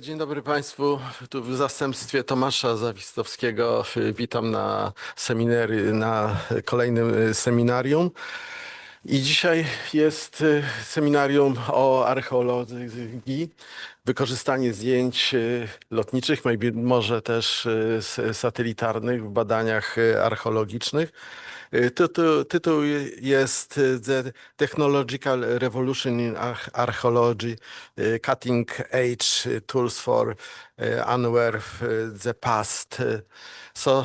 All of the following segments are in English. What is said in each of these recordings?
Dzień dobry Państwu. Tu w zastępstwie Tomasza Zawistowskiego witam na kolejnym seminarium. I dzisiaj jest seminarium o archeologii, wykorzystanie zdjęć lotniczych, może też satelitarnych w badaniach archeologicznych. Tytuł jest The Technological Revolution in Archaeology, Cutting Edge Tools for Unearth the Past. So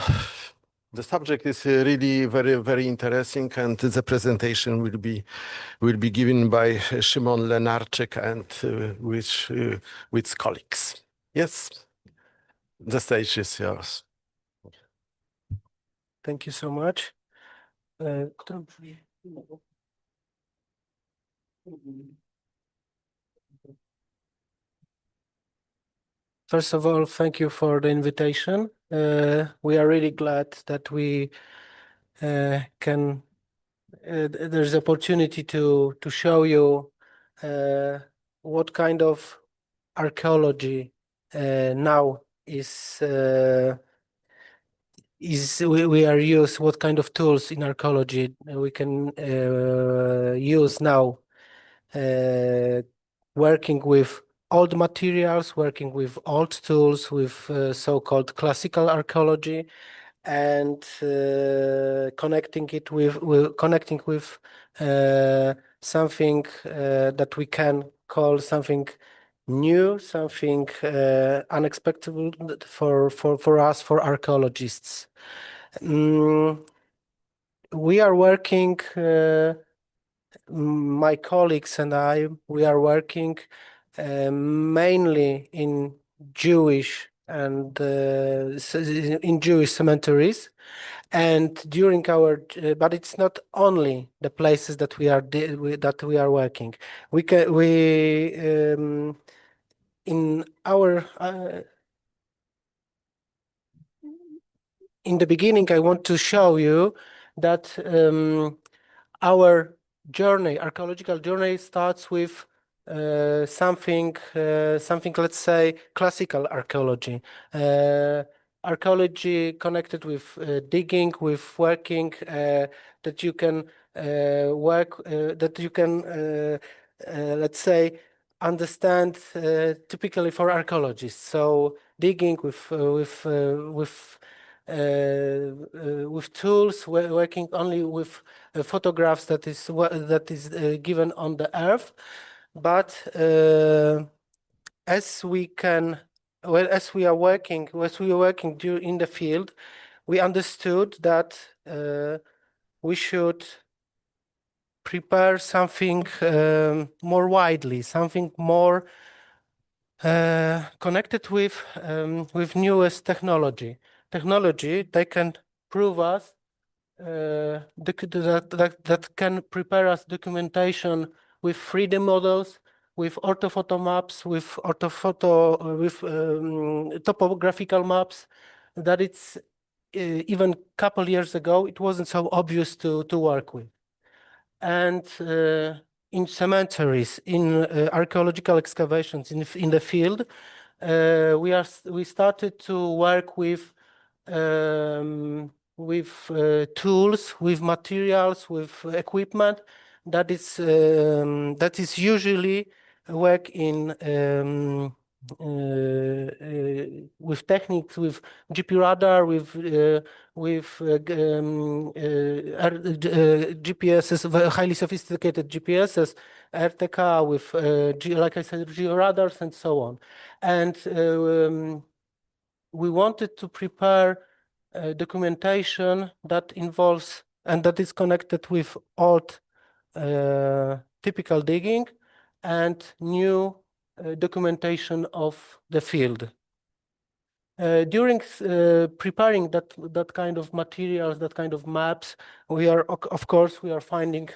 the subject is really very interesting, and the presentation will be given by Szymon Lenarczyk and with colleagues. Yes, the stage is yours. Thank you so much. First of all, thank you for the invitation. We are really glad that we there's opportunity to show you what kind of archaeology now we are use, what kind of tools in archaeology we can use now, working with old materials, working with old tools, with so-called classical archaeology, and connecting it with something that we can call something new, something unexpected for us, for archaeologists. We are working, my colleagues and I, we are working mainly in Jewish and in Jewish cemeteries, and during our but it's not only the places that we are working. In the beginning, I want to show you that our journey, archaeological journey, starts with something, let's say, classical archaeology. Archaeology connected with digging, with working, that you can let's say, understand typically for archaeologists. So digging with tools, working only with photographs that is given on the earth. But as we were working in the field, we understood that we should prepare something more widely, something more connected with newest technology that can prove us that can prepare us documentation with 3D models, with orthophoto maps, with topographical maps, that it's even a couple years ago it wasn't so obvious to work with. And in cemeteries, in archaeological excavations in the field, we started to work with tools, with materials, with equipment that is usually work in with techniques, with GP radar, with GPSs, highly sophisticated GPSs, RTK, with like I said, georadars, and so on. And we wanted to prepare documentation that involves and that is connected with old typical digging and new documentation of the field. During preparing that kind of materials, that kind of maps, we are finding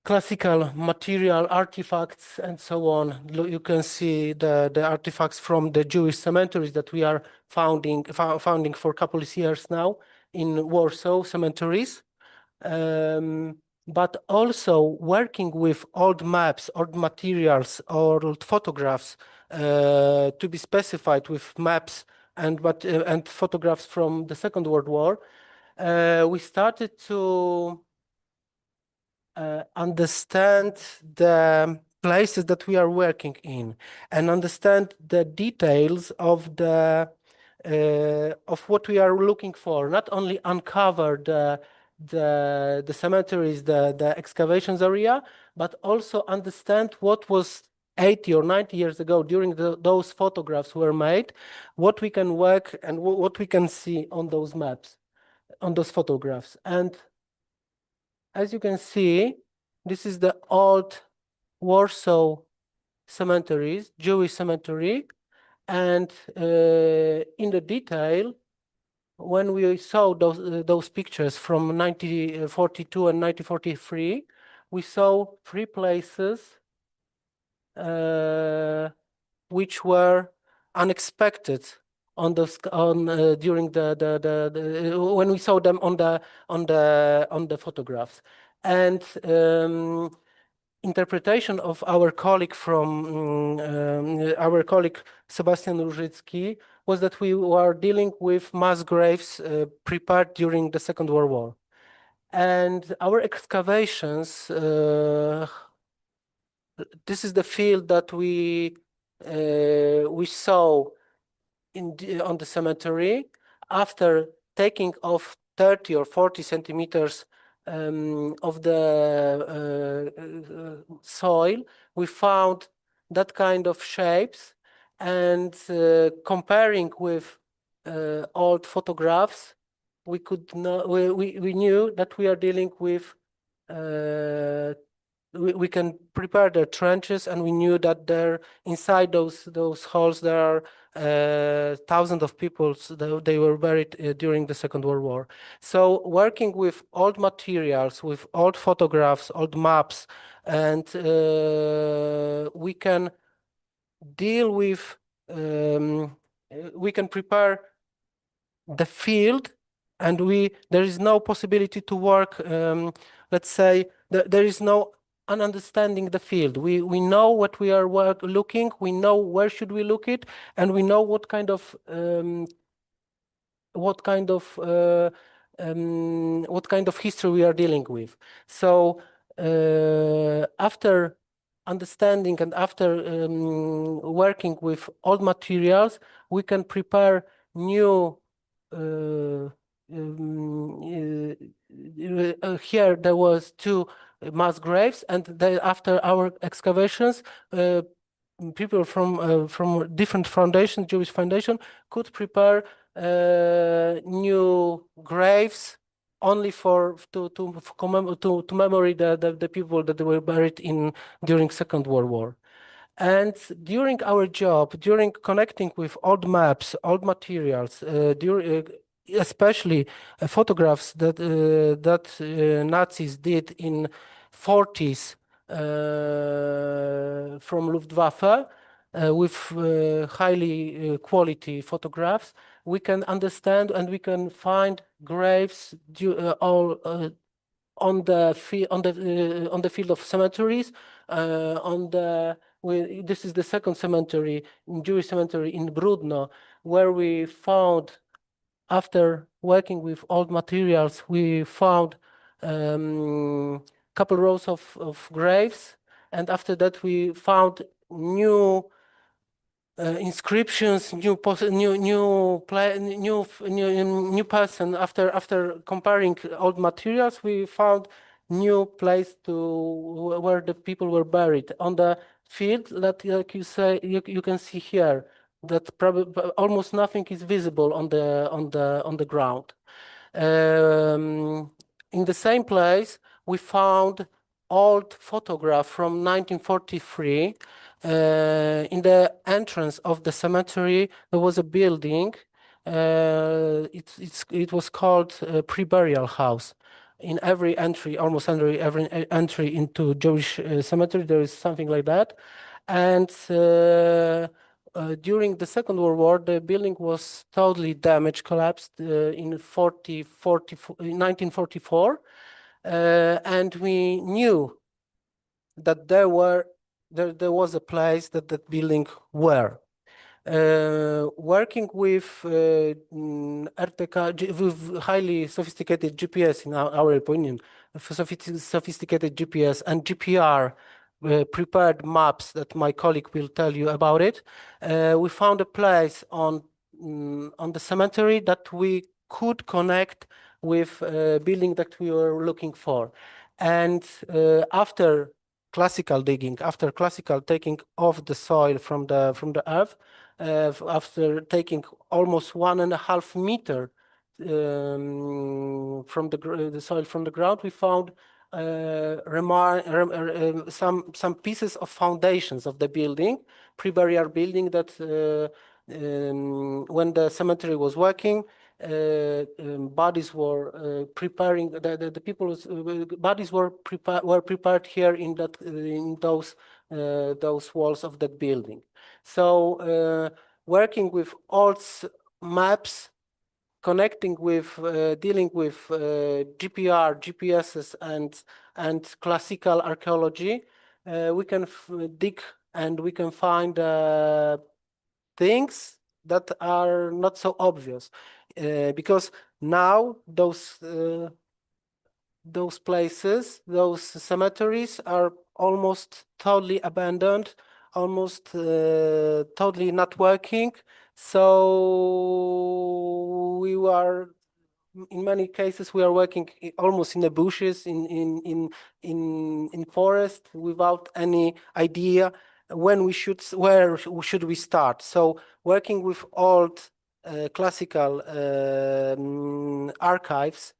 classical material artifacts and so on. You can see the artifacts from the Jewish cemeteries that we are founding for a couple of years now in Warsaw cemeteries. but also working with old maps, old materials, or old photographs to be specified with maps and photographs from the Second World War. We started to understand the places that we are working in and understand the details of the of what we are looking for. Not only uncover the cemeteries, the excavations area, but also understand what was 80 or 90 years ago during those photographs were made, what we can work and what we can see on those maps, on those photographs. And as you can see, this is the old Warsaw cemeteries, Jewish cemetery. And in the detail, when we saw those pictures from 1942 and 1943, we saw 3 places which were unexpected on those during the when we saw them on the photographs. And interpretation of our colleague from our colleague Sebastian Różycki was that we were dealing with mass graves prepared during the Second World War. And our excavations, this is the field that we saw on the cemetery. After taking off 30 or 40 centimeters of the soil, we found that kind of shapes, and comparing with old photographs, we could know, we knew that we are dealing with we can prepare the trenches, and we knew that there inside those holes there are thousands of people. They were buried during the Second World War. So working with old materials, with old photographs, old maps, and we can deal with we can prepare the field, and there is no possibility to work. Let's say there is no understanding the field. We know what we are looking. We know where should we look it, and we know what kind of history we are dealing with. So after understanding and after working with old materials, we can prepare new. Here there was 2 mass graves, and after our excavations, people from different foundations, Jewish foundation, could prepare new graves only to memory the people that were buried during Second World War. And during our job, during connecting with old maps, old materials, especially photographs that Nazis did in 40s from Luftwaffe with highly quality photographs, we can understand and we can find graves all on the field of cemeteries. This is the second cemetery, Jewish cemetery in Brudno, where we found, after working with old materials, we found couple rows of graves, and after that we found new inscriptions, new person. After comparing old materials, we found new place where the people were buried on the field. That, like you say, you can see here that probably almost nothing is visible on the ground. In the same place, we found old photograph from 1943. In the entrance of the cemetery, there was a building. It was called pre-burial house. In every entry, almost every entry into Jewish cemetery, there is something like that. And during the Second World War, the building was totally damaged, collapsed in 1944. and we knew that there was a place that that building were. Working with RTK, with highly sophisticated GPS, in our opinion, sophisticated GPS and GPR prepared maps that my colleague will tell you about it, we found a place on the cemetery that we could connect with a building that we were looking for. And after classical digging, after classical taking off the soil from the earth, after taking almost 1.5 meter from the soil from the ground, we found some pieces of foundations of the building, pre-burial building that when the cemetery was working, bodies were preparing. The people's bodies were prepared here in those walls of that building. So working with old maps, connecting with dealing with GPR, GPSs, and classical archaeology, we can dig and we can find things that are not so obvious, because now those places, those cemeteries are almost totally abandoned, almost totally not working. So we are, in many cases, we are working almost in the bushes, in forest, without any idea when we should, where should we start. So working with old classical archives,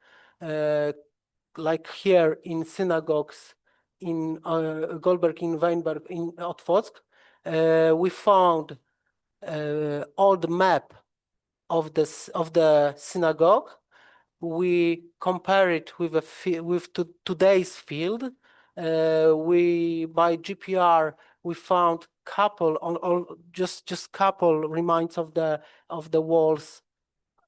like here in synagogues in Goldberg, in Weinberg, in Otwock, we found old map of the synagogue. We compare it with today's field. We by GPR we found just couple remains of the walls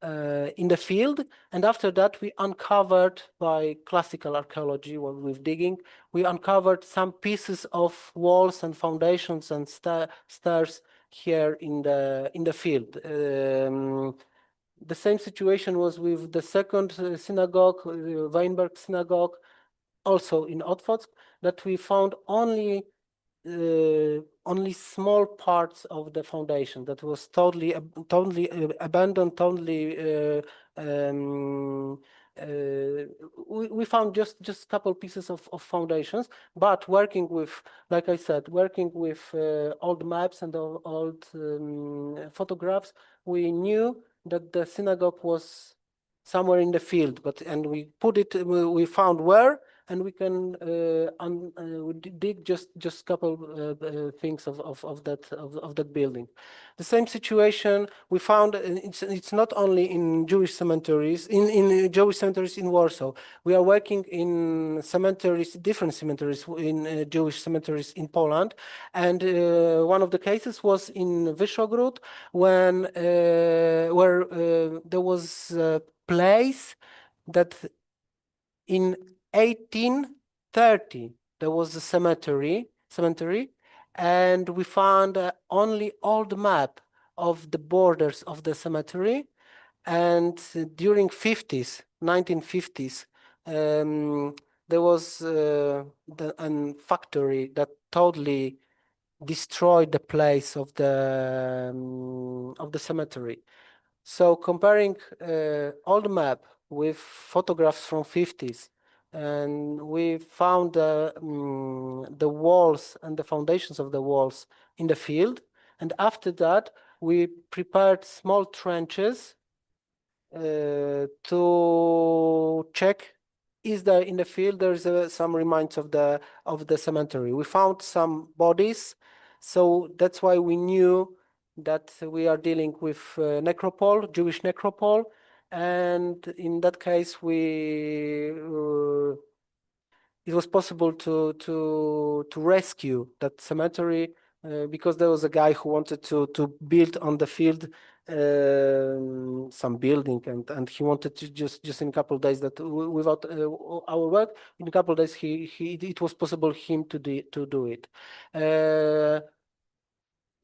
in the field, and after that we uncovered by classical archaeology, with digging, we uncovered some pieces of walls and foundations and stairs here in the field. The same situation was with the second synagogue, Weinberg synagogue, also in Otwock, that we found only small parts of the foundation that was totally abandoned, totally we found just a couple pieces of foundations, but working with, like I said, working with old maps and old photographs, we knew that the synagogue was somewhere in the field, and we put it, we found where, and we can dig just couple things of that building. The same situation we found. It's not only in Jewish cemeteries, in Jewish cemeteries in Warsaw. We are working in cemeteries, different cemeteries, in Jewish cemeteries in Poland, and one of the cases was in Wyszogród, when where there was a place that in 1830 there was a cemetery, and we found only old map of the borders of the cemetery. And during 1950s, there was a factory that totally destroyed the place of the cemetery. So comparing old map with photographs from 50s, and we found the walls and the foundations of the walls in the field. And after that, we prepared small trenches to check, is there in the field there's some remains of the cemetery. We found some bodies, so that's why we knew that we are dealing with necropole, Jewish necropole, and in that case it was possible to rescue that cemetery because there was a guy who wanted to build on the field some building, and he wanted to just in a couple of days that without our work, in a couple of days it was possible him to do it.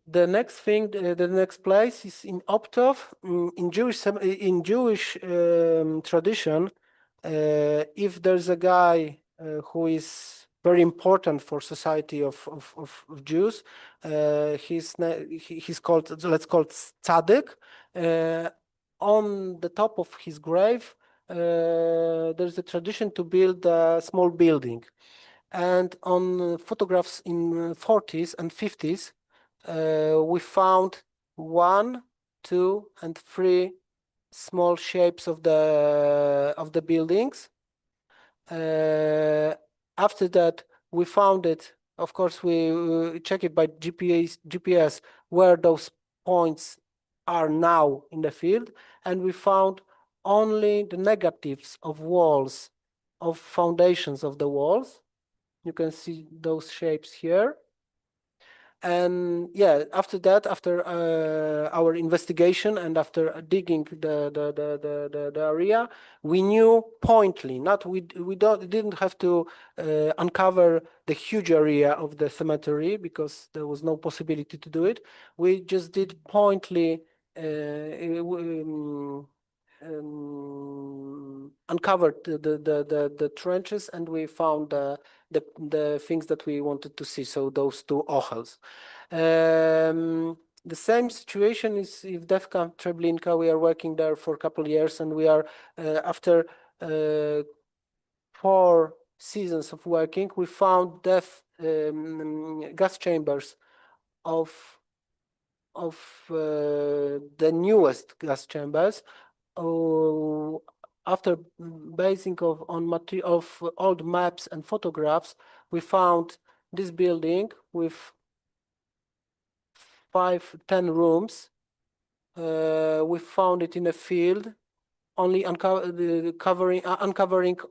The next thing, the next place is in Optov. In Jewish tradition, if there's a guy who is very important for society of Jews, he's called, let's call it tzaddik. On the top of his grave, there's a tradition to build a small building, and on photographs in 40s and 50s. We found 1, 2, and 3 small shapes of the buildings. After that, we found it. Of course, we check it by GPS where those points are now in the field, and we found only the negatives of walls, of foundations of the walls. You can see those shapes here. And yeah, after that, after our investigation and after digging the area, we knew pointly. We didn't have to uncover the huge area of the cemetery because there was no possibility to do it. We just did pointly uncovered the trenches, and we found the things that we wanted to see. So those 2 ohels. The same situation is if Defka Treblinka. We are working there for a couple of years, and we are after 4 seasons of working, we found gas chambers of the newest gas chambers. After basing of old maps and photographs, we found this building with 5-10 rooms. We found it in a field, only uncovering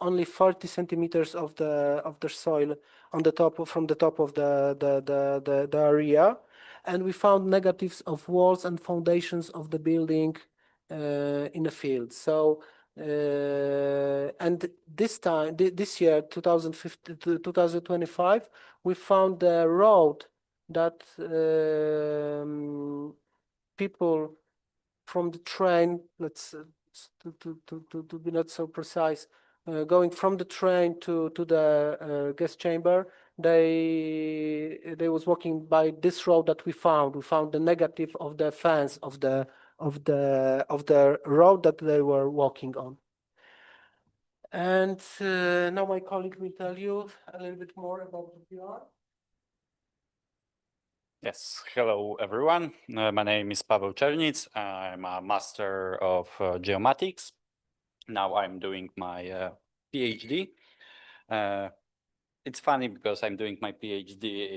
only 40 centimeters of the soil on the top, from the top of the area, and we found negatives of walls and foundations of the building in the field. So and this year, 2025, we found the road that people from the train, let's to be not so precise, going from the train to the gas chamber, they was walking by this road that we found. We found the negative of the fence of the road that they were walking on. And now my colleague will tell you a little bit more about the PR. Yes, hello everyone. My name is Paweł Czernic. I'm a master of geomatics. Now I'm doing my PhD. It's funny because I'm doing my PhD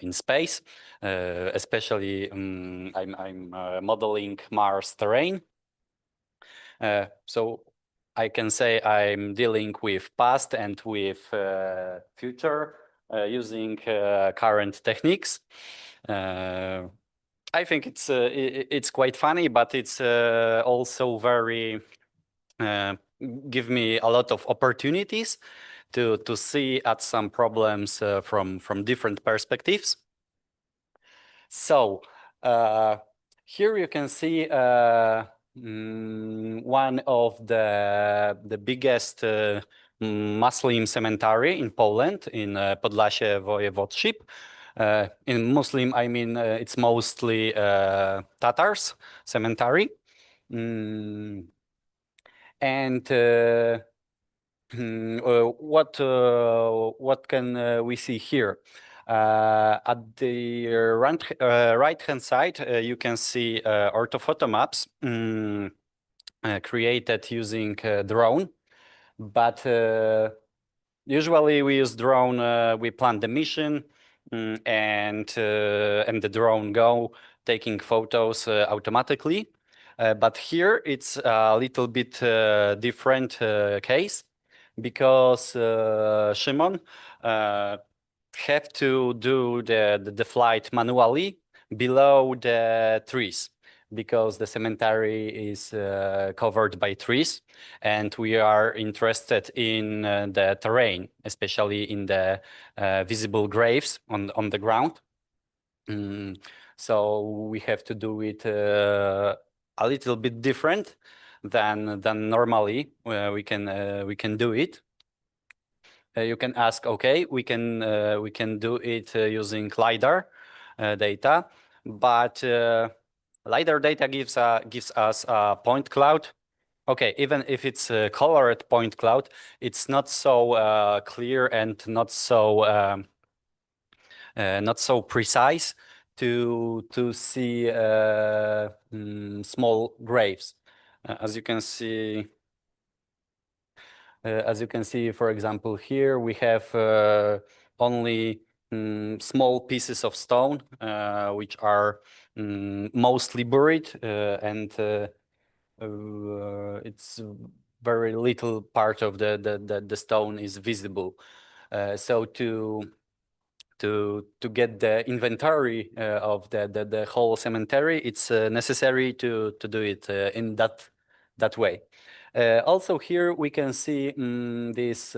in space, especially I'm modeling Mars terrain. So I can say I'm dealing with past and with future using current techniques. I think it's quite funny, but it's also very give me a lot of opportunities to see at some problems from different perspectives. So here you can see one of the biggest Muslim cemetery in Poland, in Podlasie Voivodeship. In Muslim, I mean it's mostly Tatars cemetery. And what can we see here? At the right-hand side, you can see orthophoto maps created using drone. But usually we use drone. We plan the mission, and the drone go taking photos automatically. But here it's a little bit different case, because Szymon have to do the flight manually below the trees, because the cemetery is covered by trees, and we are interested in the terrain, especially in the visible graves on the ground. So we have to do it a little bit different than normally we can do it. You can ask, okay, we can do it using LiDAR data, but LiDAR data gives us a point cloud. Okay, even if it's a colored point cloud, it's not so clear and not so precise to see small graves. As you can see, for example, here we have only small pieces of stone, which are mostly buried, and it's very little part of the stone is visible. So to get the inventory of the whole cemetery, it's necessary to do it in that way. Also here we can see these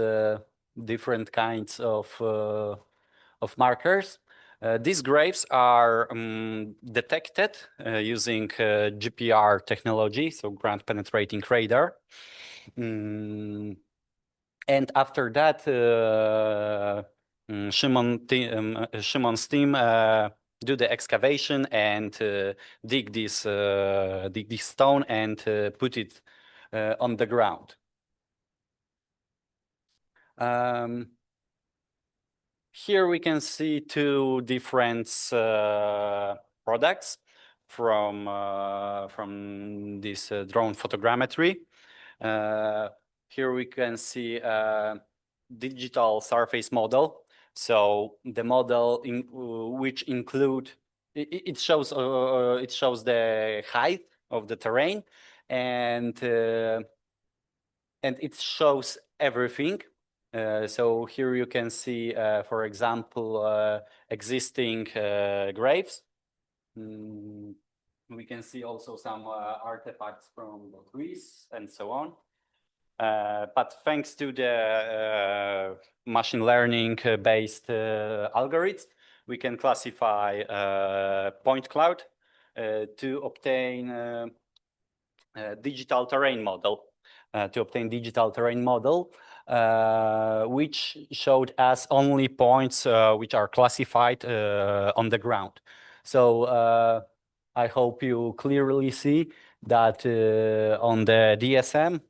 different kinds of markers. These graves are detected using GPR technology, so ground penetrating radar. And after that, Szymon's team do the excavation and dig this stone and put it on the ground. Here we can see two different products from this drone photogrammetry. Here we can see a digital surface model. So the model which include it shows the height of the terrain, and it shows everything. So here you can see, for example, existing graves. We can see also some artifacts from the trees and so on. But thanks to the machine learning based algorithms, we can classify point cloud to obtain digital terrain model. Which showed us only points which are classified on the ground. So I hope you clearly see that on the DSM,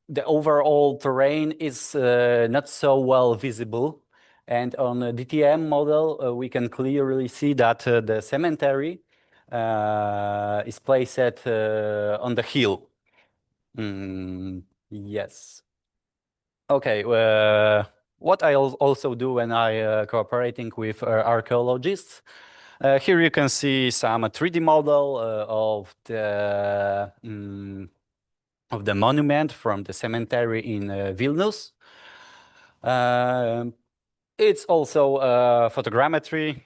the overall terrain is not so well visible. And on the DTM model, we can clearly see that the cemetery is placed on the hill. Yes. Okay. What I also do when I cooperating with archaeologists. Here you can see some 3D model of the monument from the cemetery in Vilnius. It's also photogrammetry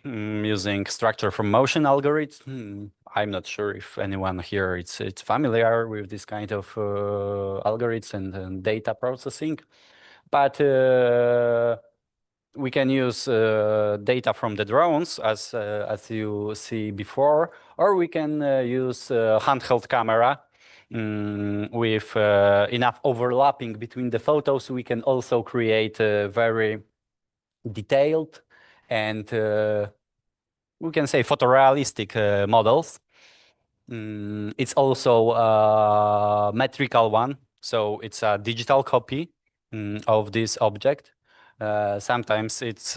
using structure from motion algorithm. I'm not sure if anyone here it's familiar with this kind of algorithms and data processing, but we can use data from the drones as you see before, or we can use handheld camera with enough overlapping between the photos. We can also create very detailed and we can say photorealistic models. It's also a metrical one, so it's a digital copy of this object. Sometimes it's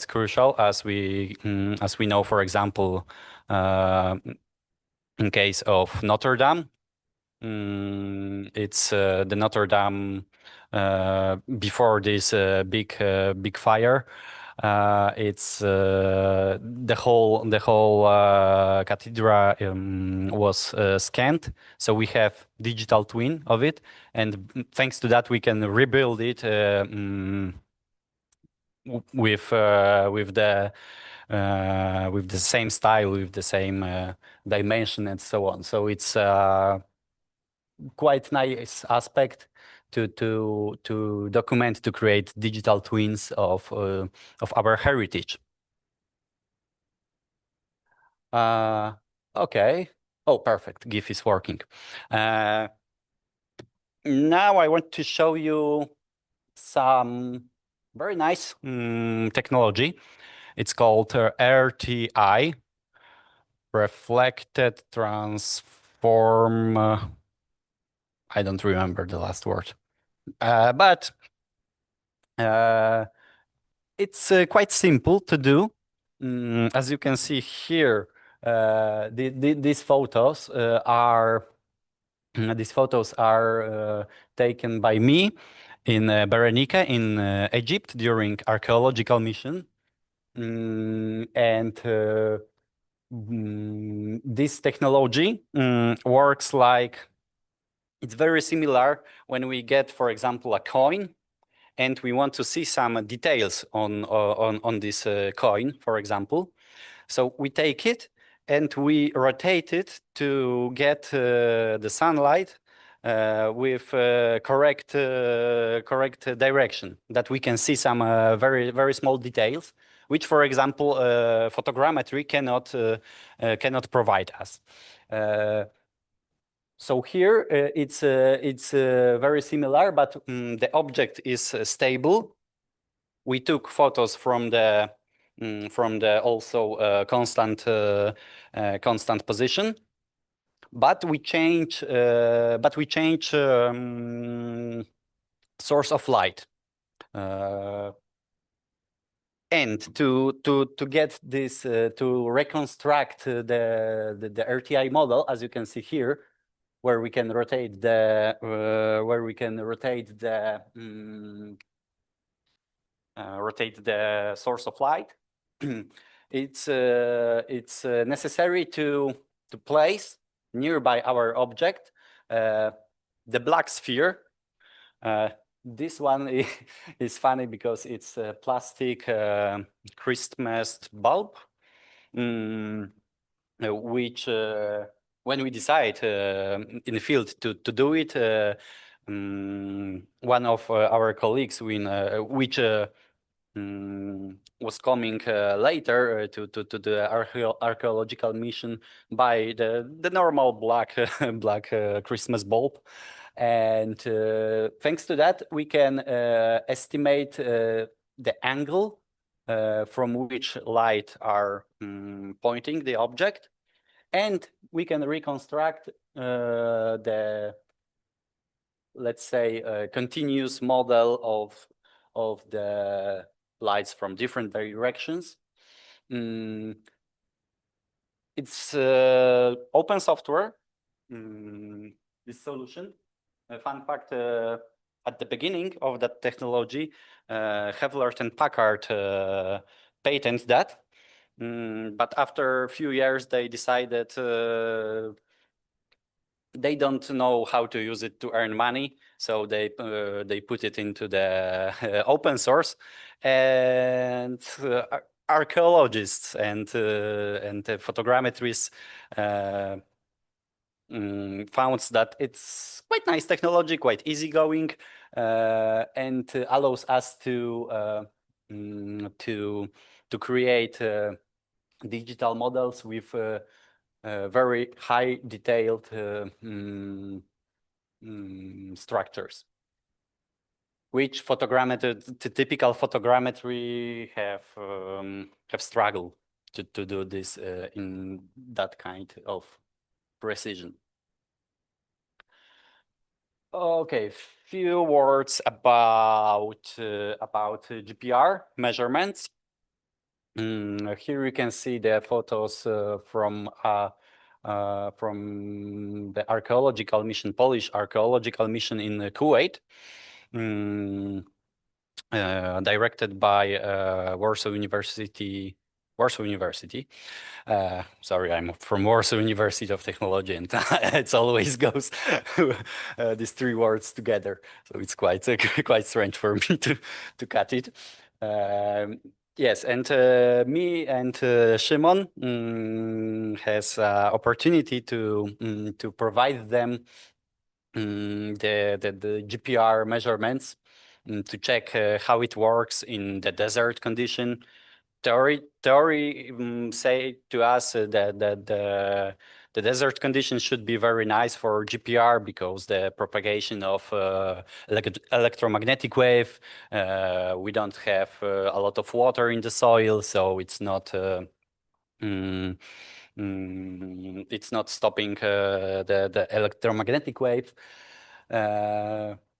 crucial, as we know, for example, in case of Notre Dame. It's the Notre Dame before this big fire. It's the whole cathedra was scanned, so we have digital twin of it, and thanks to that we can rebuild it with the same style, with the same dimension, and so on. So it's quite nice aspect to document, to create digital twins of our heritage. Okay. Oh, perfect. GIF is working. Now I want to show you some very nice technology. It's called RTI, Reflected Transform. I don't remember the last word, but it's quite simple to do. As you can see here, these photos are taken by me in Berenica in Egypt during archaeological mission, and this technology works like, it's very similar when we get, for example, a coin, and we want to see some details on this coin, for example. So we take it and we rotate it to get the sunlight with correct direction, that we can see some very small details, which, for example, photogrammetry cannot provide us. So here it's very similar, but the object is stable. We took photos from the also constant position, but we change source of light. And to get this to reconstruct the RTI model, as you can see here, where we can rotate the rotate the source of light. It's necessary to place nearby our object the black sphere. This one is funny because it's a plastic Christmas bulb, which when we decide in the field to do it, one of our colleagues which was coming later to the archaeological mission by the normal black Christmas bulb, and thanks to that we can estimate the angle from which light are pointing the object, and we can reconstruct the, let's say, continuous model of the lights from different directions. It's open software, this solution. A fun fact, at the beginning of that technology, Hewlett and Packard patented that, but after a few years they decided they don't know how to use it to earn money, so they put it into the open source, and archaeologists and photogrammetrists found that it's quite nice technology, quite easygoing, and allows us to create digital models with very high detailed structures, which the typical photogrammetry have struggled to do this in that kind of precision. Okay, few words about GPR measurements. Here you can see the photos from the archaeological mission, Polish archaeological mission in Kuwait. directed by Warsaw University. Sorry, I'm from Warsaw University of Technology, and it always goes these three words together. So it's quite quite strange for me to cut it. Yes, and me and Szymon has opportunity to provide them the GPR measurements to check how it works in the desert condition. Theory say to us that the desert conditions should be very nice for GPR because the propagation of electromagnetic wave, we don't have a lot of water in the soil, so it's not it's not stopping the electromagnetic wave.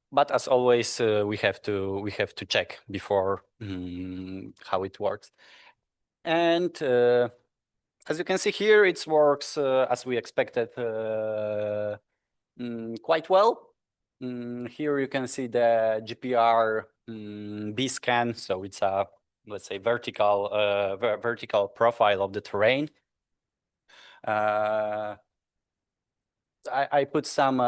But as always, we have to check before how it works. And as you can see here, it works as we expected quite well. Here you can see the GPR B scan, so it's a, let's say, vertical profile of the terrain. I put some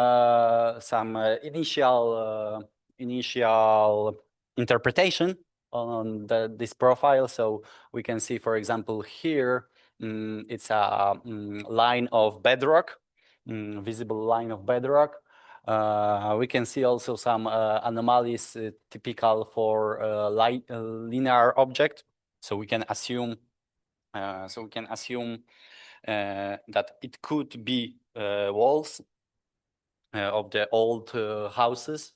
initial interpretation on this profile, so we can see, for example, here it's a line of bedrock, visible line of bedrock. We can see also some anomalies typical for linear object, so we can assume that it could be walls of the old houses.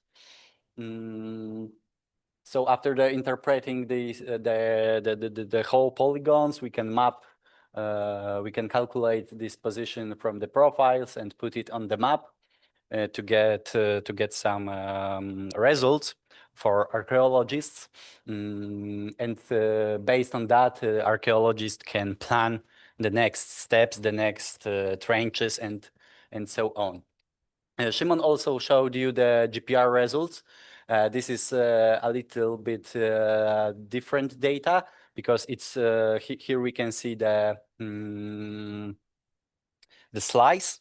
So after interpreting the whole polygons, we can map, we can calculate this position from the profiles and put it on the map to get some results for archaeologists. And based on that, archaeologists can plan the next steps, the next trenches, and so on. Szymon also showed you the GPR results. This is a little bit different data because it's here we can see the slice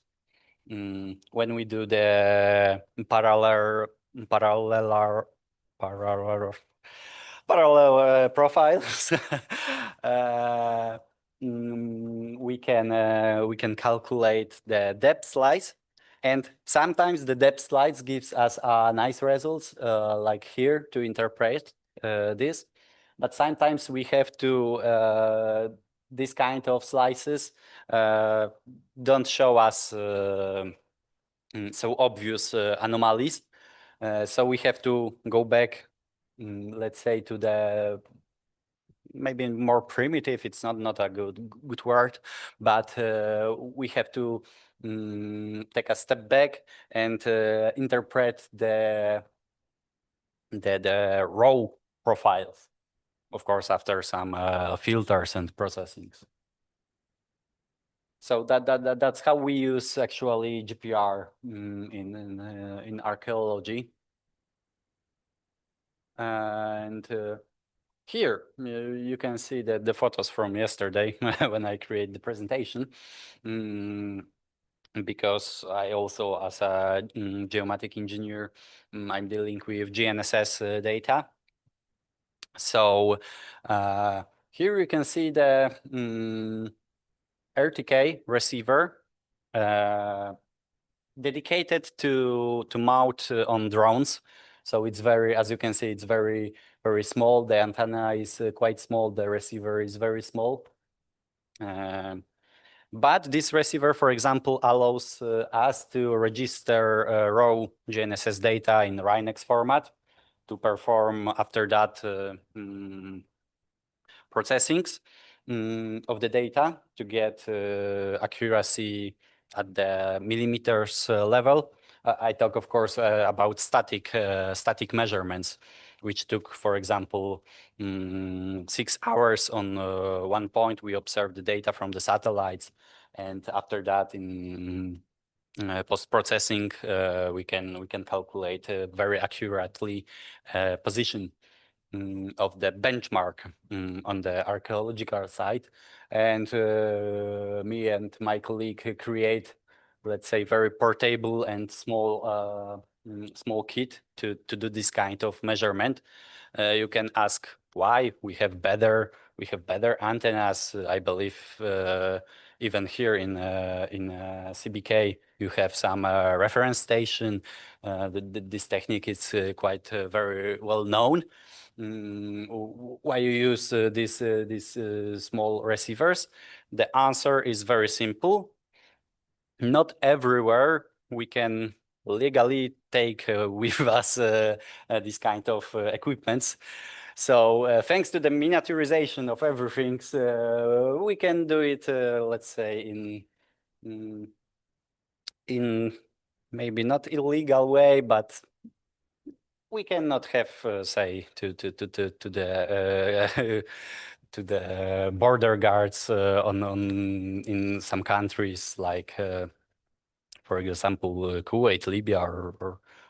when we do the parallel profiles. We can calculate the depth slice. And sometimes the depth slides gives us nice results, like here, to interpret this. But sometimes we have to, this kind of slices don't show us so obvious anomalies. So we have to go back, let's say, to the maybe more primitive, it's not a good word, but we have to take a step back and interpret the raw profiles, of course, after some filters and processings. So that's how we use actually GPR in archaeology. And here you can see the photos from yesterday when I create the presentation. Because I also, as a geomatic engineer, I'm dealing with GNSS data. So here you can see the RTK receiver dedicated to mount on drones. So it's very, as you can see, it's very small. The antenna is quite small. The receiver is very small. But this receiver, for example, allows us to register raw GNSS data in Rhinex format to perform after that processings of the data to get accuracy at the millimeters level. I talk, of course, about static measurements, which took, for example, 6 hours on one point. We observed the data from the satellites, and after that, in post-processing, we can calculate very accurately position of the benchmark on the archaeological side, and me and my colleague create, let's say, very portable and small kit to do this kind of measurement. You can ask why we have better antennas. I believe even here in CBK you have some reference station. This technique is quite very well known. Why you use these small receivers? The answer is very simple. Not everywhere we can legally take with us this kind of equipments. So thanks to the miniaturization of everything, we can do it, let's say, in maybe not illegal way, but we cannot have say to the to the border guards in some countries like for example Kuwait, Libya,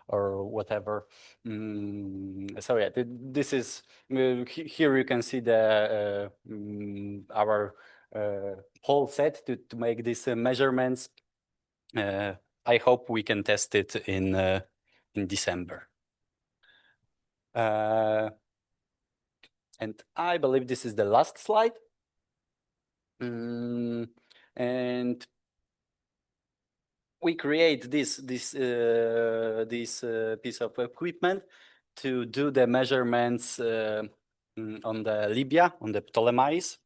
or whatever. So yeah, this is here you can see the our whole set to make these measurements. I hope we can test it in December. And I believe this is the last slide. And we create this piece of equipment to do the measurements on the Libya, on the Ptolemais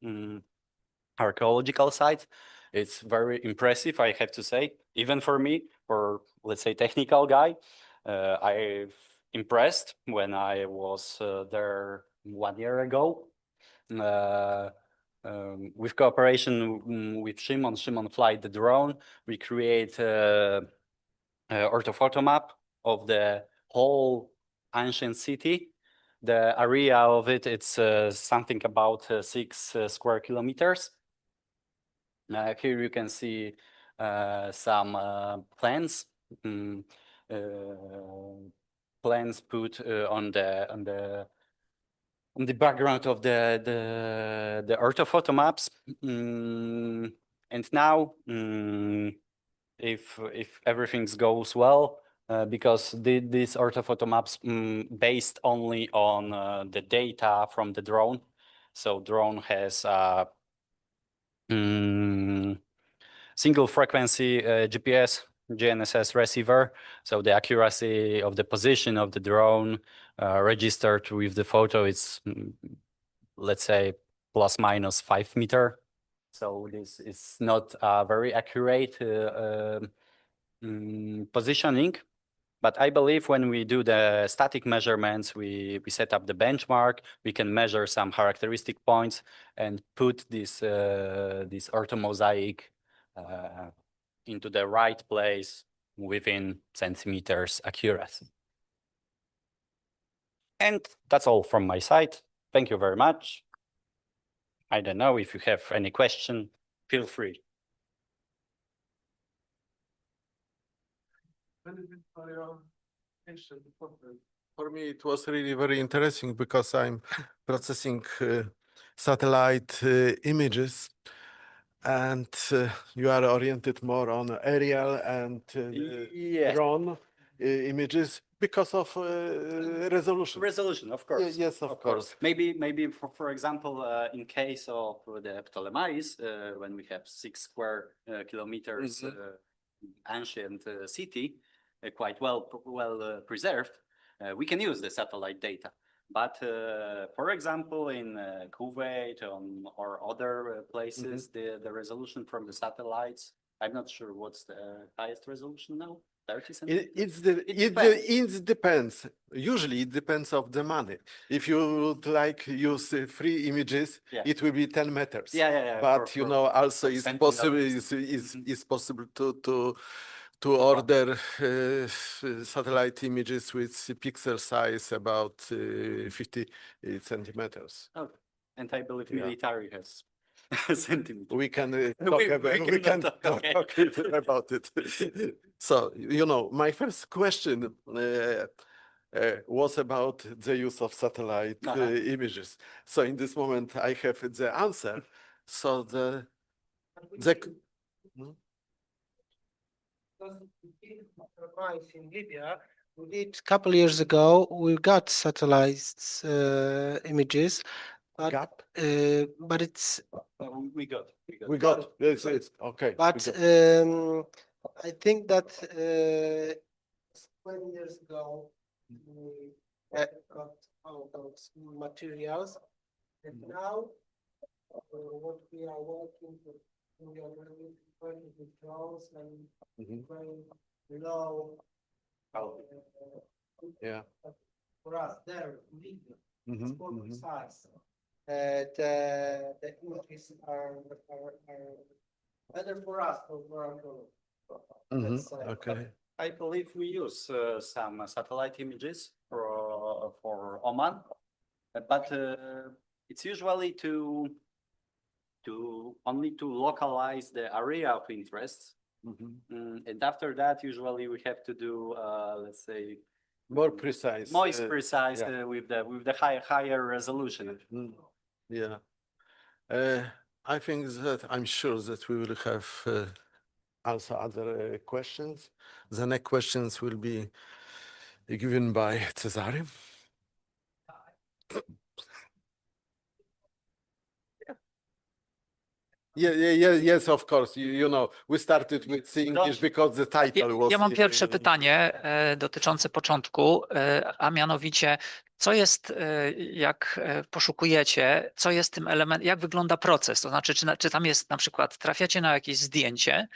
archaeological site. It's very impressive, I have to say, even for me, for let's say technical guy. I've impressed when I was there 1 year ago. With cooperation with Szymon fly the drone, we create orthophoto map of the whole ancient city. The area of it's something about 6 square kilometers. Here you can see some plans. Plans put on the background of the orthophoto maps. And now, if everything goes well, because these orthophoto maps based only on the data from the drone. So drone has single frequency GPS GNSS receiver, so the accuracy of the position of the drone registered with the photo is, let's say, plus minus 5 meters. So this is not very accurate positioning. But I believe when we do the static measurements, we set up the benchmark, we can measure some characteristic points and put this orthomosaic into the right place within centimeters accuracy. And that's all from my side. Thank you very much. I don't know if you have any question, feel free. For me, it was really very interesting because I'm processing satellite images, and you are oriented more on aerial and Yes. drone images because of resolution. Resolution, of course. Yes, of course. Maybe for example, in case of the Ptolemais, when we have 6 square kilometers ancient city, quite well preserved, we can use the satellite data. But for example, in Kuwait or other places, the resolution from the satellites, I'm not sure what's the highest resolution now. 30 centimeters? It depends. Usually it depends of the money. If you would like use free images, it will be 10 meters. Yeah. But you know, also it's possible to order satellite images with pixel size about 50 centimeters. Okay. And I believe military has centimeters. We can talk about it. So, you know, my first question was about the use of satellite images. So in this moment, I have the answer. So the in Libya, we did a couple years ago, we got satellites images, but it's We got. It's okay. but I think that 20 years ago we got all those materials, and now what we are working with, we are working with drones and very low. Yeah. For us, there in Libya, Mhm, it's 4 mhm. size. The images are better for us than for our group. Let's say. Okay. I believe we use some satellite images for Oman, but it's usually to only to localize the area of interest. And after that, usually we have to do, let's say, More precise. Yeah. with the higher resolution. Yeah. I think that I'm sure that we will have also other questions. The next questions will be given by Cezary. Yes, of course. You know, we started with English because the title was. Ja mam pierwsze pytanie dotyczące początku, a mianowicie, co jest, jak poszukujecie, co jest tym elementem, jak wygląda proces? To znaczy, czy tam jest na przykład, trafiacie na jakieś zdjęcie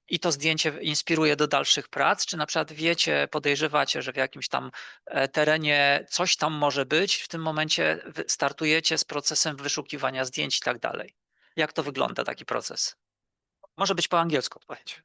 i to zdjęcie inspiruje do dalszych prac, czy na przykład wiecie, podejrzewacie, że w jakimś tam terenie coś tam może być, w tym momencie startujecie z procesem wyszukiwania zdjęć i tak dalej. Jak to wygląda, taki proces? Może być po angielsku odpowiedź.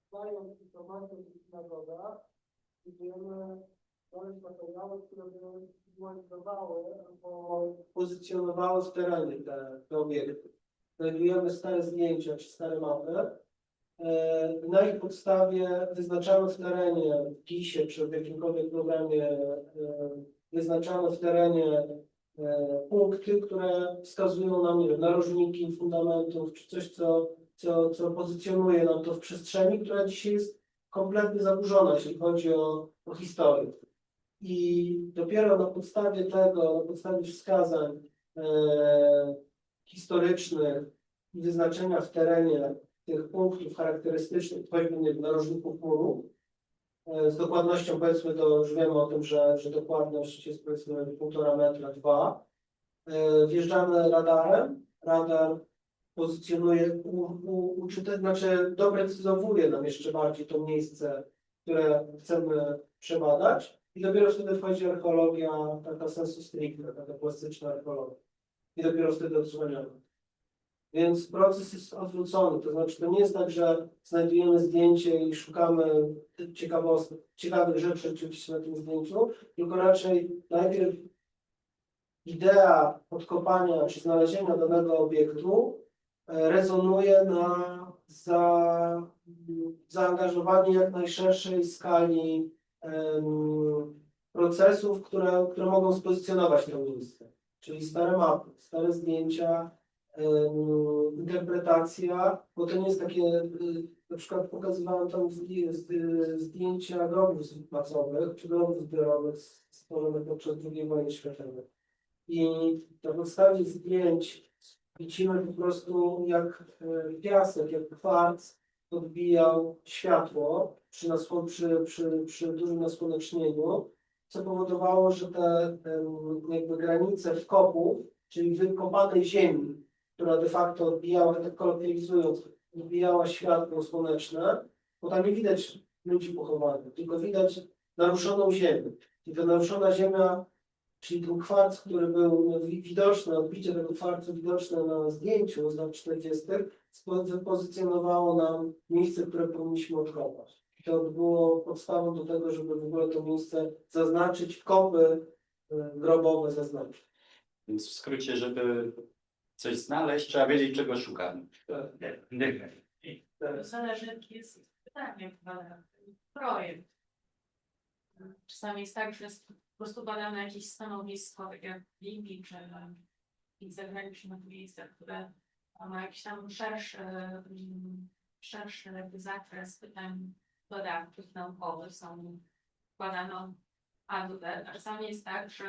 Znając informacje o nagrodach, próbujemy znaleźć materiały, które by wizualizowały albo pozycjonowały w terenie te obiekty. Znajdujemy stare zdjęcia czy stare mapy. Na ich podstawie wyznaczamy w terenie, w GIS-ie czy w jakimkolwiek programie, wyznaczamy w terenie punkty, które wskazują nam, nie wiem, narożniki fundamentów, czy coś, co pozycjonuje nam to w przestrzeni, która dzisiaj jest kompletnie zaburzona, jeśli chodzi o historię. I dopiero na podstawie tego, na podstawie wskazań historycznych i wyznaczenia w terenie tych punktów charakterystycznych, choćby narożników murów, z dokładnością powiedzmy, to już wiemy o tym, że dokładność jest powiedzmy 1,5 metra, 2. Wjeżdżamy radarem, radar pozycjonuje, znaczy doprecyzowuje nam jeszcze bardziej to miejsce, które chcemy przebadać i dopiero wtedy wchodzi archeologia, taka sensu stricte, taka klasyczna archeologia. I dopiero wtedy odsłaniamy. Więc proces jest odwrócony, to znaczy to nie jest tak, że znajdujemy zdjęcie i szukamy ciekawych rzeczy oczywiście na tym zdjęciu, tylko raczej najpierw idea odkopania czy znalezienia danego obiektu rezonuje na zaangażowanie jak najszerszej skali procesów, które mogą spozycjonować to miejsce. Czyli stare mapy, stare zdjęcia, interpretacja, bo to nie jest takie, na przykład pokazywałem tam zdjęcia grobów macowych czy grobów zbiorowych stworzonych podczas II wojny światowej. I na podstawie zdjęć widzimy po prostu, jak piasek, jak kwarc odbijał światło przy dużym nasłonecznieniu, co powodowało, że te jakby granice wkopów, czyli wykopanej ziemi, która de facto odbijała, tak kolokwializując, odbijała światło słoneczne, bo tam nie widać ludzi pochowanych, tylko widać naruszoną ziemię. I ta naruszona ziemia, czyli ten kwarc, który był widoczny, odbicie tego kwarcu widoczne na zdjęciu z lat 40., wypozycjonowało nam miejsce, które powinniśmy odkopać. I to było podstawą do tego, żeby w ogóle to miejsce zaznaczyć wkopy grobowe zaznaczyć. Więc w skrócie, żeby coś znaleźć, trzeba wiedzieć, czego szukamy. Zależy, jakie jest pytanie, projekt. Czasami jest tak, że jest po prostu badane jakieś stanowisko, tak jak w Libii, czy w zagranicznych miejscach, które ma jakiś tam szerszy jakby zakres pytań badawczych, naukowych, są badane A do B. A czasami jest tak, że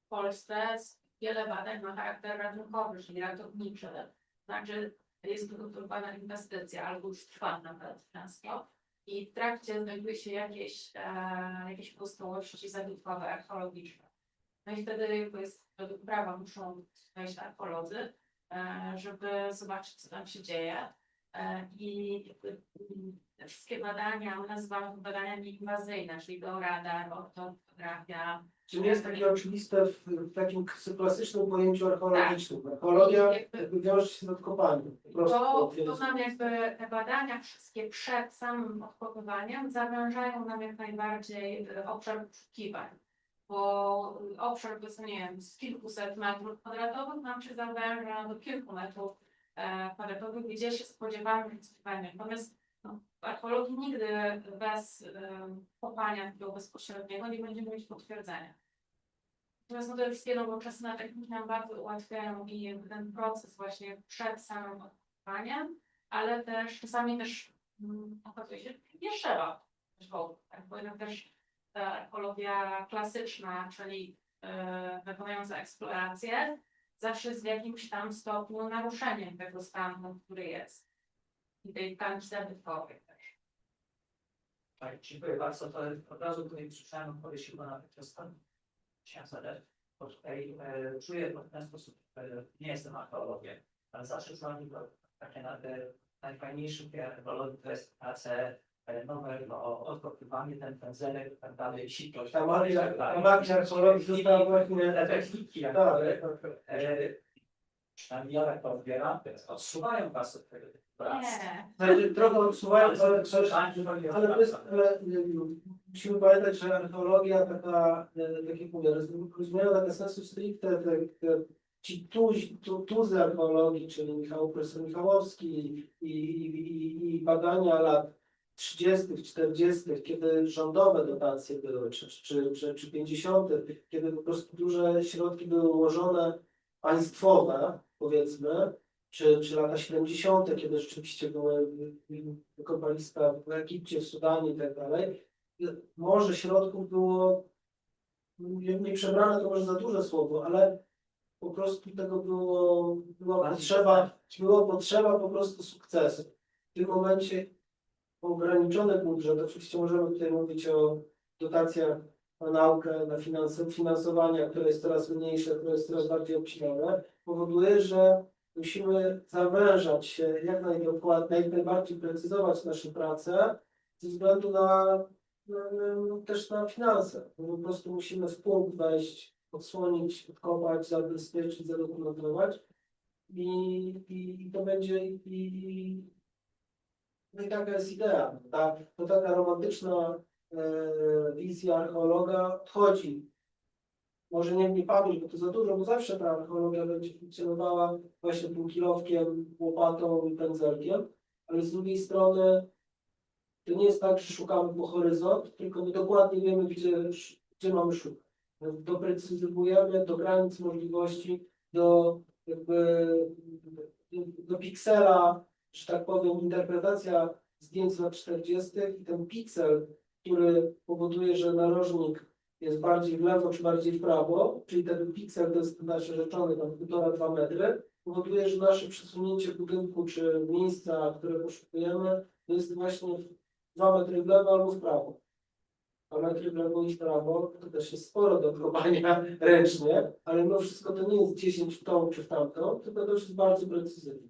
w Polsce wiele badań ma charakter ratunkowy, czyli ratowniczy. Znaczy jest wykonana inwestycja albo już trwa nawet często i w trakcie znajduje się jakieś pozostałości zabytkowe, archeologiczne. No i wtedy jakby jest, według prawa muszą wejść archeolodzy, żeby zobaczyć, co tam się dzieje. I te wszystkie badania, my nazywamy badaniami inwazyjne, czyli georadar, ortografia. Czy nie jest takie oczywiste w takim klasycznym pojęciu archeologicznym? Archeologia jakby wiąże się z odkopaniem. To nam jakby te badania wszystkie przed samym odkopywaniem zawężają nam jak najbardziej obszar poszukiwań. Bo obszar, nie wiem, z kilkuset metrów kwadratowych nam się zawęża do kilku metrów kwadratowych, gdzie się spodziewamy poszukiwania. Natomiast w archeologii nigdy bez kopania takiego bezpośredniego nie będziemy mieć potwierdzenia. Natomiast te wszystkie nowoczesne techniki nam bardzo ułatwiają i ten proces właśnie przed samym odkrywaniem, ale też czasami też okazuje się, że nie trzeba też w ogóle, tak? Bo jednak też ta archeologia klasyczna, czyli wykonująca eksplorację, zawsze jest w jakimś tam stopniu naruszeniem tego stanu, który jest. I tej tkanki zabytkowej też. Tak, dziękuję bardzo. To od razu tutaj przyszedłem odpowiedź chyba na to chciałem zadać, bo tutaj czuję w ten sposób, nie jestem archeologiem, ale zawsze znam takie na te najfajniejsze archeologii, to jest prace nowe, odkopywanie, ten pędzelek i tak dalej, sitość. Ta magia archeologii została właśnie techniki, jak przynajmniej ja tak to odbieram, odsuwają was od tego pracy. Znaczy, trochę odsuwają, ale musimy pamiętać, że archeologia taki rozumiana taka sensu stricte, ci tuzy archeologii, czyli profesor Michałowski i badania lat 30., 40., kiedy rządowe dotacje były, czy 50., kiedy po prostu duże środki były ułożone państwowe, powiedzmy, czy lata 70., kiedy rzeczywiście były wykopaliska w Egipcie, w Sudanie i tak dalej, może środków było, nie przebrane to może za duże słowo, ale po prostu tego było potrzeba po prostu sukcesu. W tym momencie ograniczony budżet, oczywiście możemy tutaj mówić o dotacjach na naukę, na finansowania, które jest coraz mniejsze, które jest coraz bardziej obcinane, powoduje, że musimy zawężać się jak najdokładniej, jak najbardziej precyzować nasze prace ze względu też na finanse. Po prostu musimy w punkt wejść, odsłonić, odkopać, zabezpieczyć, zadokumentować i to będzie no i taka jest idea. To taka romantyczna wizja archeologa odchodzi. Może nie pamięć, bo to za dużo, bo zawsze ta archeologia będzie funkcjonowała właśnie tym kilowkiem, łopatą i pędzelkiem, ale z drugiej strony to nie jest tak, że szukamy po horyzont, tylko my dokładnie wiemy, gdzie mamy szukać. Doprecyzowujemy do granic możliwości, do piksela, że tak powiem, interpretacja zdjęć z lat 40. i ten piksel, który powoduje, że narożnik jest bardziej w lewo czy bardziej w prawo, czyli ten piksel to jest nasz rzeczony tam 1,5–2 metry, powoduje, że nasze przesunięcie budynku czy miejsca, które poszukujemy, to jest właśnie 2 metry w lewo albo w prawo. 2 metry w lewo i w prawo to też jest sporo do odkopania ręcznie, ale mimo wszystko to nie jest 10 w tą czy w tamtą, tylko to już jest bardzo precyzyjne.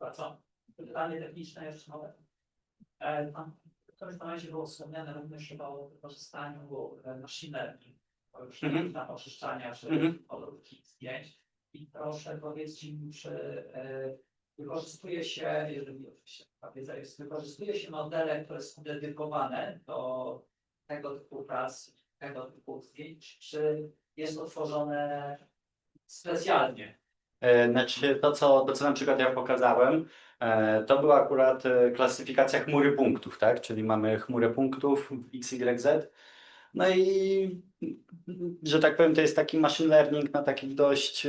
Bardzo. Pytanie techniczne jeszcze mamy. W którymś momencie było wspomniane również chyba o wykorzystaniu maszynerii, na oczyszczania czy obróbki zdjęć. I proszę powiedzcie mi, czy wykorzystuje się, jeżeli oczywiście wiedza jest, wykorzystuje się modele, które są dedykowane do tego typu prac, tego typu zdjęć, czy jest to tworzone specjalnie? Znaczy to, co na przykład ja pokazałem, to była akurat klasyfikacja chmury punktów, tak? Czyli mamy chmurę punktów w X, Y, Z. No i że tak powiem, to jest taki machine learning na takich dość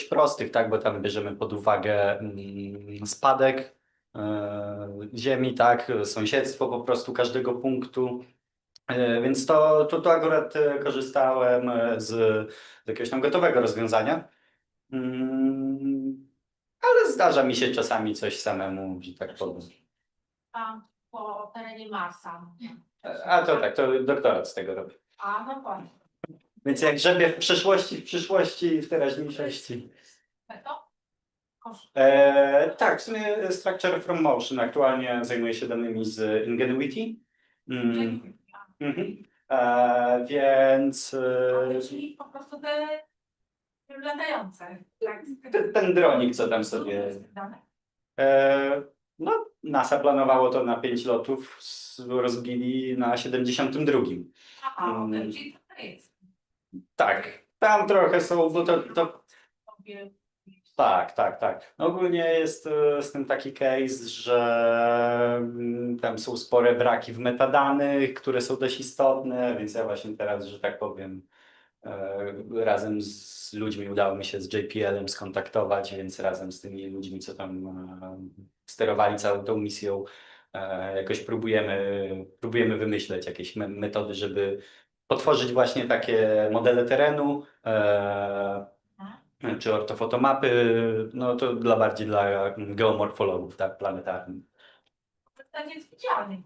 prostych, tak? Bo tam bierzemy pod uwagę spadek ziemi, tak? Sąsiedztwo po prostu każdego punktu. Więc to akurat korzystałem z jakiegoś tam gotowego rozwiązania. Ale zdarza mi się czasami coś samemu, że tak powiem. Tam po terenie Marsa. A to tak, to doktorat z tego robię. A, no właśnie. Więc jak grzebie w przyszłości i w teraźniejszości. To? Tak, w sumie Structure from Motion. Aktualnie zajmuję się danymi z Ingenuity. Więc Ale czyli po prostu te latające. Tak. ten dronik, co tam sobie. No, NASA planowało to na 5 lotów, rozbili na 72. Aha, czyli to jest. Tak, tam trochę są, bo to tak. No, ogólnie jest z tym taki case, że tam są spore braki w metadanych, które są dość istotne, więc ja właśnie teraz, że tak powiem, razem z ludźmi udało mi się z JPL-em skontaktować, więc razem z tymi ludźmi, co tam sterowali całą tą misją, jakoś próbujemy wymyśleć jakieś metody, żeby potworzyć właśnie takie modele terenu, czy ortofotomapy, no to bardziej dla geomorfologów, tak, planetarnych. To jest widzialny.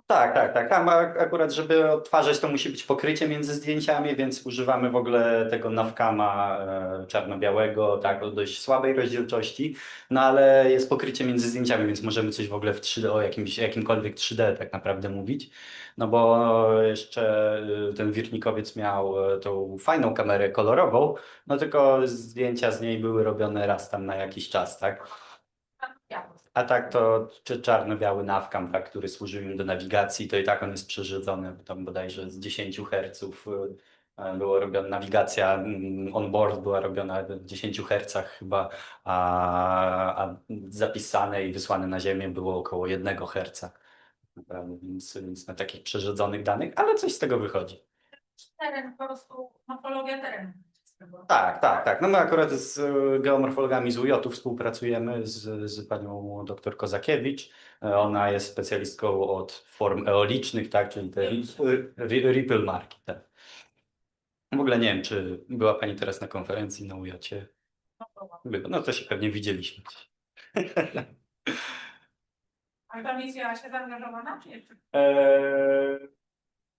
Tak. Tam akurat, żeby odtwarzać, to musi być pokrycie między zdjęciami, więc używamy w ogóle tego nawkama czarno-białego, tak, o dość słabej rozdzielczości, no ale jest pokrycie między zdjęciami, więc możemy coś w ogóle w 3D, o jakimkolwiek 3D tak naprawdę mówić. No bo jeszcze ten wirnikowiec miał tą fajną kamerę kolorową, no tylko zdjęcia z niej były robione raz tam na jakiś czas, tak? A tak to czy czarno-biały nawkam, tak, który służył im do nawigacji, to i tak on jest przerzedzony, tam bodajże z 10 Hz było robiona nawigacja on-board, była robiona w 10 Hz chyba, a zapisane i wysłane na Ziemię było około 1 Hz. Naprawdę, więc na takich przerzedzonych danych, ale coś z tego wychodzi. Teren, po prostu morfologia terenu. Tak. No my akurat z geomorfologami z UJ współpracujemy z panią dr Kozakiewicz. Ona jest specjalistką od form eolicznych, tak, czyli te ripple marki. Tak. W ogóle nie wiem, czy była pani teraz na konferencji na UJ. No to się pewnie widzieliśmy. A ta misja się zaangażowana, czy jeszcze?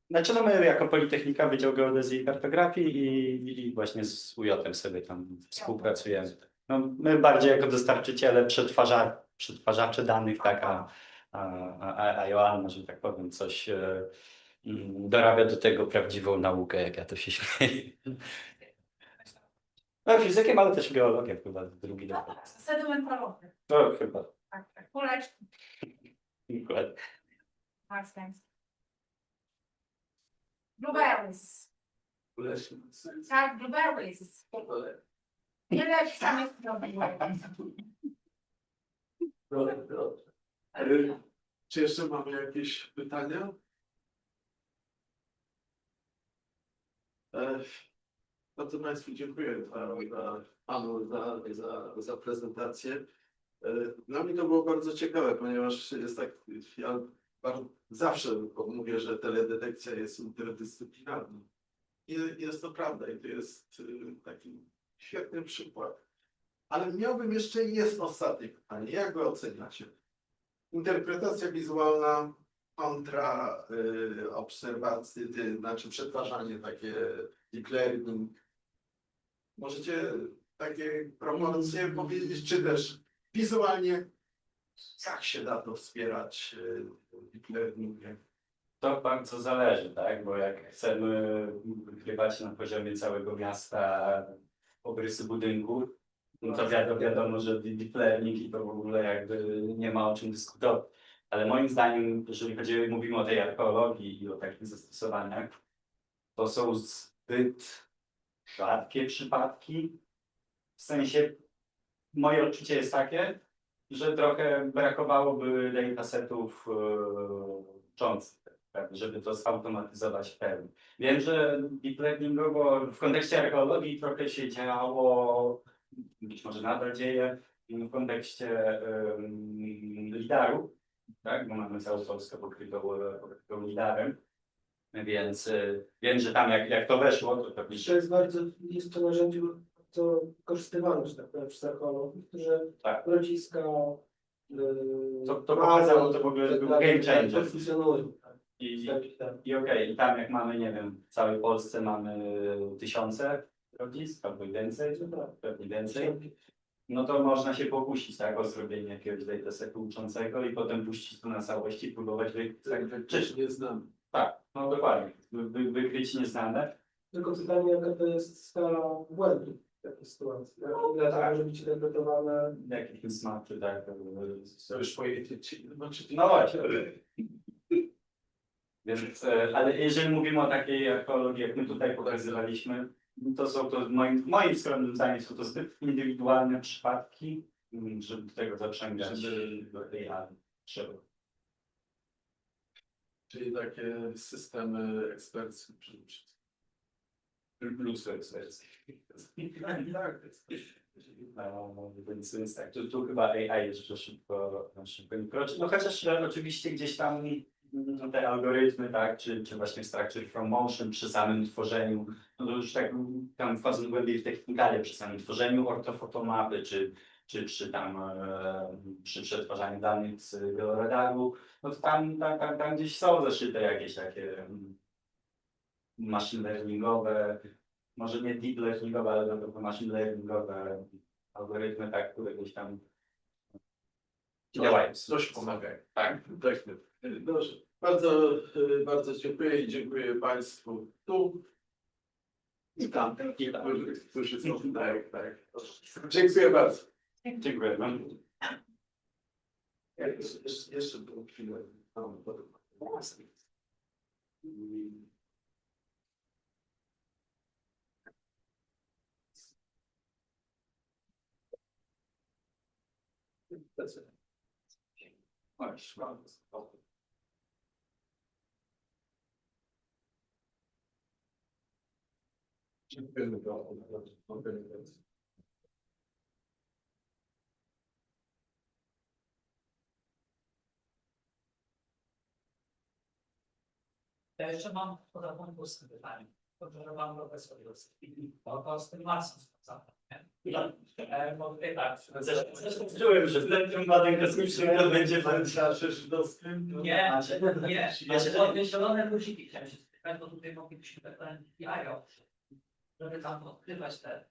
Znaczy no my jako Politechnika Wydział Geodezji i Kartografii i właśnie z UJ sobie tam współpracujemy. No, my bardziej jako dostarczyciele, przetwarzacze danych, tak, a Joanna, że tak powiem, coś dorabia do tego prawdziwą naukę, jak ja to się śmieję. No fizykiem, ale też geologię chyba drugi No doktor. tak, sedymentologię. No chyba. Tak. Kuleczki. Dokładnie. Blueberries. Tak, blueberries. Ile sam jest Czy jeszcze mamy jakieś pytania? Bardzo Państwu dziękuję Panu za prezentację. Dla mnie to było bardzo ciekawe, ponieważ jest tak, ja zawsze mówię, że teledetekcja jest interdyscyplinarna. I jest to prawda i to jest taki świetny przykład. Ale miałbym jeszcze ostatnie pytanie. Jak Wy oceniacie? Interpretacja wizualna kontra obserwacje, znaczy przetwarzanie takie deep learning. Możecie takie proporcje powiedzieć, czy też wizualnie jak się da to wspierać deep learningiem? To bardzo zależy, tak? Bo jak chcemy wykrywać na poziomie całego miasta obrysy budynków, no to wiadomo, że deep learning i to w ogóle jakby nie ma o czym dyskutować. Ale moim zdaniem, jeżeli mówimy o tej archeologii i o takich zastosowaniach, to są zbyt rzadkie przypadki. W sensie, moje odczucie jest takie, że trochę brakowałoby datasetów cząstek, tak, żeby to zautomatyzować w pełni. Wiem, że deep learningowo w kontekście archeologii trochę się działo, być może nadal dzieje, w kontekście lidarów, tak, bo mamy całą Polskę pokrytą lidarem, więc wiem, że tam jak to weszło, to pewnie To jest bardzo, jest to narzędzie bardzo korzystywane, że tak powiem, przez archeologów, którzy tak. rodziska, To pokazało, to w ogóle tak był dalej, game changer. funkcjonują. I okej, i tam jak mamy, nie wiem, w całej Polsce mamy tysiące rodzisk, albo i więcej, pewnie więcej, no to można się pokusić, tak, o zrobienie jakiegoś datasetu uczącego i potem puścić to na całość i próbować wykryć nieznane. Tak, no dokładnie, wykryć nieznane. Tylko pytanie, jaka to jest skala błędu w takiej sytuacji. Ile to może być interpretowane? Jakieś smaczy, tak. To już powiedzieć. No właśnie. Więc, ale jeżeli mówimy o takiej archeologii, jak my tutaj pokazywaliśmy, to są to moim skromnym zdaniem są to zbyt indywidualne przypadki, żeby do tego zaprzęgać do tej trzeba. Czyli takie systemy eksperckie przede wszystkim. Plus eksperckie. Więc tak, tu chyba AI jeszcze szybko nie kroczy. No chociaż oczywiście gdzieś tam te algorytmy, tak, czy właśnie w structure from motion przy samym tworzeniu, no to już tak tam wchodząc głębiej w technikalie przy samym tworzeniu ortofotomapy, czy tam przy przetwarzaniu danych z georadaru, no to tam gdzieś są zaszyte jakieś takie machine learningowe, może nie deep learningowe, ale na pewno machine learningowe algorytmy, tak, które gdzieś tam działają. Coś pomaga. Tak, tak. Dobrze. Bardzo dziękuję i dziękuję Państwu tu i tam, którzy są tutaj. Tak. Dziękuję bardzo. Dziękuję. Jeszcze było chwilę. Dziękujemy bardzo. Ja jeszcze mam ustne pytanie. Dobrze, że mam profesor to z tym masą związane. Bo tutaj tak. Zresztą czułem, że w tym badaniu kosmicznym to będzie Żydowskim. Nie. Znaczy odwiesione guziki chciałem się spytać, bo tutaj moglibyśmy jajo, żeby tam odkrywać te